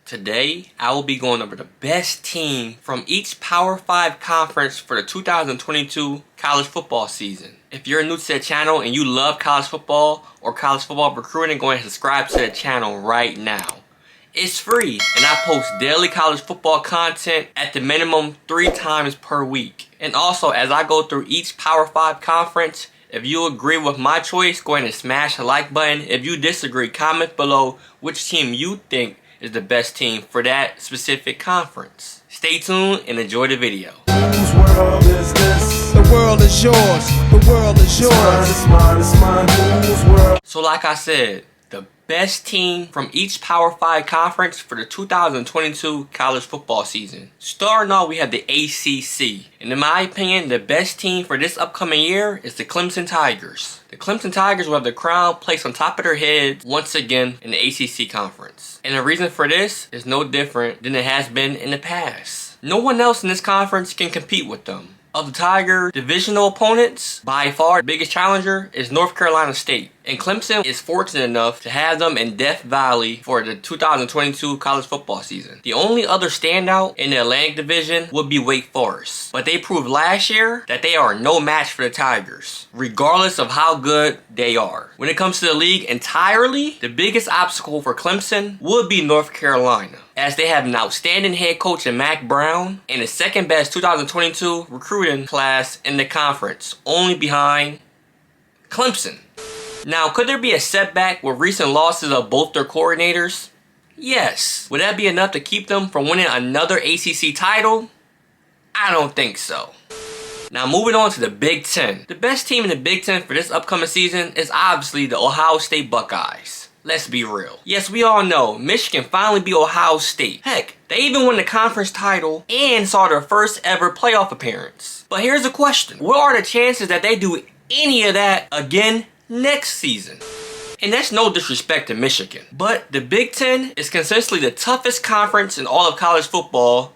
Today, I will be going over the best team from each Power 5 conference for the 2022 college football season. If you're new to the channel and you love college football or college football recruiting, go ahead and subscribe to the channel right now. It's free, and I post daily college football content at the minimum 3 times per week. And also, as I go through each Power 5 conference, if you agree with my choice, go ahead and smash the like button. If you disagree, comment below which team you think is the best team for that specific conference. Stay tuned and enjoy the video. Whose world is this? The world is yours. The world is yours. It's mine. Whose world? So like I said, the best team from each Power 5 conference for the 2022 college football season. Starting off, we have the ACC. And in my opinion, the best team for this upcoming year is the Clemson Tigers. The Clemson Tigers will have the crown placed on top of their heads once again in the ACC conference. And the reason for this is no different than it has been in the past. No one else in this conference can compete with them. Of the Tiger divisional opponents, by far the biggest challenger is North Carolina State. And Clemson is fortunate enough to have them in Death Valley for the 2022 college football season. The only other standout in the Atlantic Division would be Wake Forest. But they proved last year that they are no match for the Tigers, regardless of how good they are. When it comes to the league entirely, the biggest obstacle for Clemson would be North Carolina, as they have an outstanding head coach in Mack Brown and the second best 2022 recruiting class in the conference, only behind Clemson. Now, could there be a setback with recent losses of both their coordinators? Yes. Would that be enough to keep them from winning another ACC title? I don't think so. Now, moving on to the Big Ten. The best team in the Big Ten for this upcoming season is obviously the Ohio State Buckeyes. Let's be real. Yes, we all know Michigan finally beat Ohio State. Heck, they even won the conference title and saw their first ever playoff appearance. But here's the question. What are the chances that they do any of that again next season? And that's no disrespect to Michigan, but the Big Ten is consistently the toughest conference in all of college football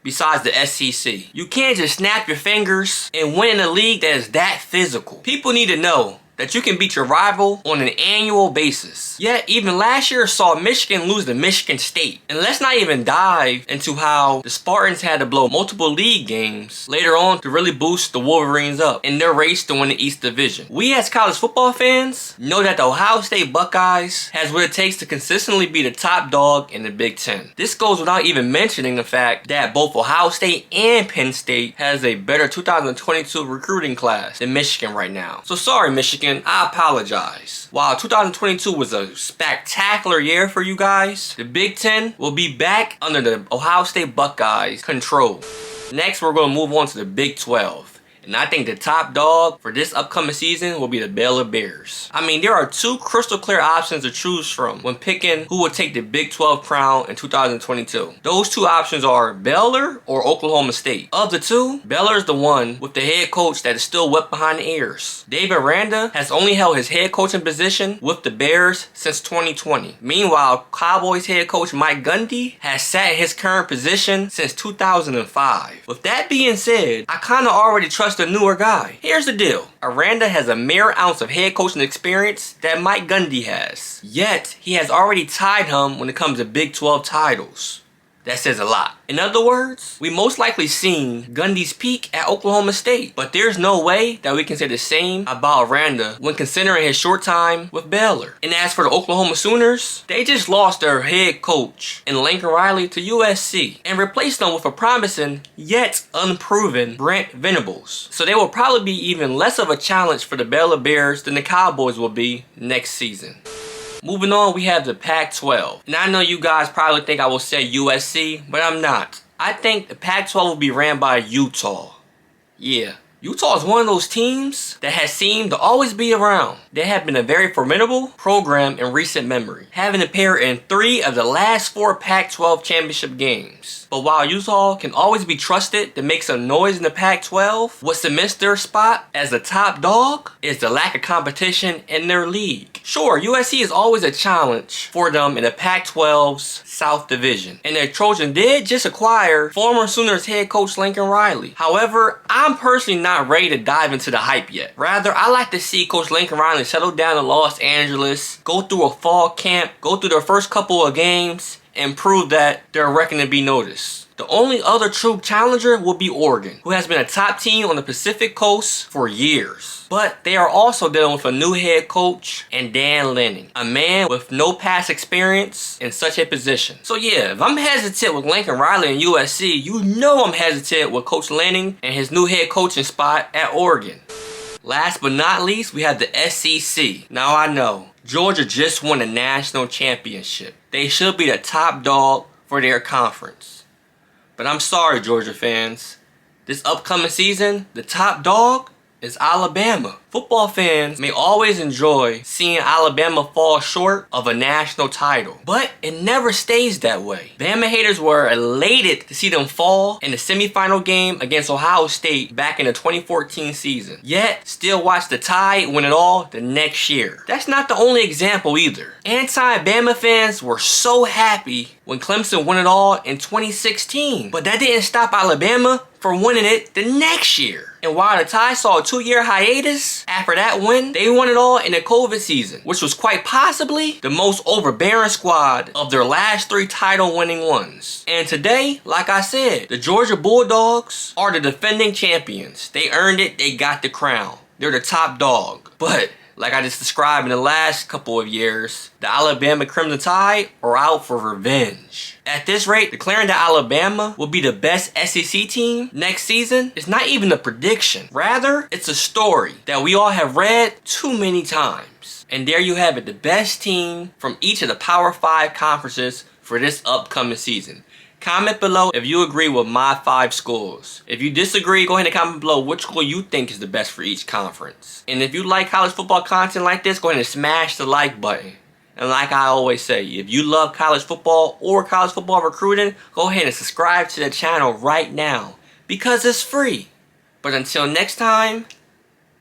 besides the SEC. You can't just snap your fingers and win in a league that is that physical. People need to know that you can beat your rival on an annual basis. Yet, even last year saw Michigan lose to Michigan State. And let's not even dive into how the Spartans had to blow multiple league games later on to really boost the Wolverines up in their race to win the East Division. We as college football fans know that the Ohio State Buckeyes has what it takes to consistently be the top dog in the Big Ten. This goes without even mentioning the fact that both Ohio State and Penn State has a better 2022 recruiting class than Michigan right now. So sorry, Michigan, I apologize. While 2022 was a spectacular year for you guys, the Big Ten will be back under the Ohio State Buckeyes control. Next, we're going to move on to the Big 12. And I think the top dog for this upcoming season will be the Baylor Bears. I mean, there are 2 crystal clear options to choose from when picking who will take the Big 12 crown in 2022. Those 2 options are Baylor or Oklahoma State. Of the 2, Baylor is the one with the head coach that is still wet behind the ears. Dave Aranda has only held his head coaching position with the Bears since 2020. Meanwhile, Cowboys head coach Mike Gundy has sat in his current position since 2005. With that being said, I kind of already trust a newer guy. Here's the deal. Aranda has a mere ounce of head coaching experience that Mike Gundy has. Yet, he has already tied him when it comes to Big 12 titles. That says a lot. In other words, we most likely seen Gundy's peak at Oklahoma State, but there's no way that we can say the same about Aranda when considering his short time with Baylor. And as for the Oklahoma Sooners, they just lost their head coach in Lincoln Riley to USC and replaced them with a promising yet unproven Brent Venables. So they will probably be even less of a challenge for the Baylor Bears than the Cowboys will be next season. Moving on, we have the Pac-12. And I know you guys probably think I will say USC, but I'm not. I think the Pac-12 will be ran by Utah. Yeah. Utah is one of those teams that has seemed to always be around. They have been a very formidable program in recent memory, having appeared in 3 of the last 4 Pac-12 championship games. But while Utah can always be trusted to make some noise in the Pac-12, what cements their spot as the top dog is the lack of competition in their league. Sure, USC is always a challenge for them in the Pac-12's South Division, and the Trojan did just acquire former Sooners head coach Lincoln Riley. However, I'm personally not ready to dive into the hype yet. Rather, I like to see Coach Lincoln Riley settle down in Los Angeles, go through a fall camp, go through their first couple of games, and prove that they're a reckon to be noticed. The only other true challenger will be Oregon, who has been a top team on the Pacific Coast for years. But they are also dealing with a new head coach and Dan Lanning, a man with no past experience in such a position. So yeah, if I'm hesitant with Lincoln Riley and USC, you know I'm hesitant with Coach Lanning and his new head coaching spot at Oregon. Last but not least, we have the SEC. Now I know, Georgia just won a national championship. They should be the top dog for their conference. But I'm sorry, Georgia fans. This upcoming season, the top dog is Alabama. Football fans may always enjoy seeing Alabama fall short of a national title, but it never stays that way. Bama haters were elated to see them fall in the semifinal game against Ohio State back in the 2014 season, yet still watch the Tide win it all the next year. That's not the only example either. Anti-Bama fans were so happy when Clemson won it all in 2016, but that didn't stop Alabama from winning it the next year. And while the Tide saw a 2-year hiatus after that win, they won it all in the COVID season, which was quite possibly the most overbearing squad of their last 3 title-winning ones. And today, like I said, the Georgia Bulldogs are the defending champions. They earned it, they got the crown. They're the top dog. But like I just described in the last couple of years, the Alabama Crimson Tide are out for revenge. At this rate, declaring that Alabama will be the best SEC team next season is not even a prediction. Rather, it's a story that we all have read too many times. And there you have it, the best team from each of the Power 5 conferences for this upcoming season. Comment below if you agree with my 5 schools. If you disagree, go ahead and comment below which school you think is the best for each conference. And if you like college football content like this, go ahead and smash the like button. And like I always say, if you love college football or college football recruiting, go ahead and subscribe to the channel right now because it's free. But until next time,